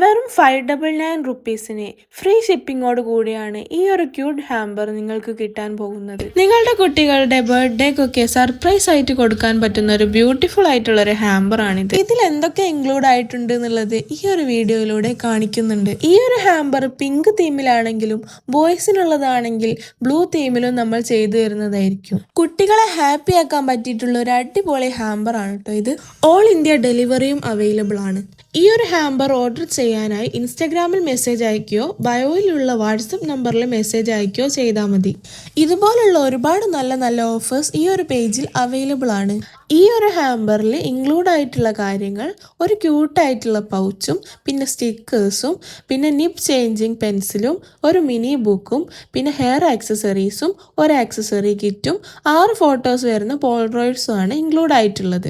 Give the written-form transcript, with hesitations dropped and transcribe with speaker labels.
Speaker 1: വെറും 599 റുപ്പീസിന് ഫ്രീ ഷിപ്പിങ്ങോട് കൂടിയാണ് ഈ ഒരു ക്യൂട്ട് ഹാമ്പർ നിങ്ങൾക്ക് കിട്ടാൻ പോകുന്നത്. നിങ്ങളുടെ കുട്ടികളുടെ ബർത്ത്ഡേക്കൊക്കെ സർപ്രൈസ് ആയിട്ട് കൊടുക്കാൻ പറ്റുന്ന ഒരു ബ്യൂട്ടിഫുൾ ആയിട്ടുള്ള ഒരു ഹാമ്പർ ആണിത്. ഇതിൽ എന്തൊക്കെ ഇൻക്ലൂഡ് ആയിട്ടുണ്ട് എന്നുള്ളത് ഈ ഒരു വീഡിയോയിലൂടെ കാണിക്കുന്നുണ്ട്. ഈ ഒരു ഹാമ്പർ പിങ്ക് തീമിലാണെങ്കിലും ബോയ്സിനുള്ളതാണെങ്കിൽ ബ്ലൂ തീമിലും നമ്മൾ ചെയ്തു തരുന്നതായിരിക്കും. കുട്ടികളെ ഹാപ്പി ആക്കാൻ പറ്റിയിട്ടുള്ള ഒരു അടിപൊളി ഹാമ്പർ ആണ് കേട്ടോ ഇത്. ഓൾ ഇന്ത്യ ഡെലിവറിയും അവൈലബിൾ ആണ്. ഈ ഒരു ഹാമ്പർ ഓർഡർ ചെയ്യാനായി ഇൻസ്റ്റഗ്രാമിൽ മെസ്സേജ് അയക്കുകയോ ബയോയിലുള്ള വാട്സപ്പ് നമ്പറിൽ മെസ്സേജ് അയക്കുകയോ ചെയ്താൽ മതി. ഇതുപോലുള്ള ഒരുപാട് നല്ല നല്ല ഓഫേഴ്സ് ഈ ഒരു പേജിൽ അവൈലബിൾ ആണ്. ഈ ഒരു ഹാമ്പറിൽ ഇൻക്ലൂഡ് ആയിട്ടുള്ള കാര്യങ്ങൾ ഒരു ക്യൂട്ടായിട്ടുള്ള പൗച്ചും, പിന്നെ സ്റ്റിക്കേഴ്സും, പിന്നെ നിപ്പ് ചേഞ്ചിങ് പെൻസിലും, ഒരു മിനി ബുക്കും, പിന്നെ ഹെയർ ആക്സസറീസും, ഒരു ആക്സസറി കിറ്റും, 6 ഫോട്ടോസ് വരുന്ന പോളറോയിഡ്സും ആണ് ഇൻക്ലൂഡ് ആയിട്ടുള്ളത്.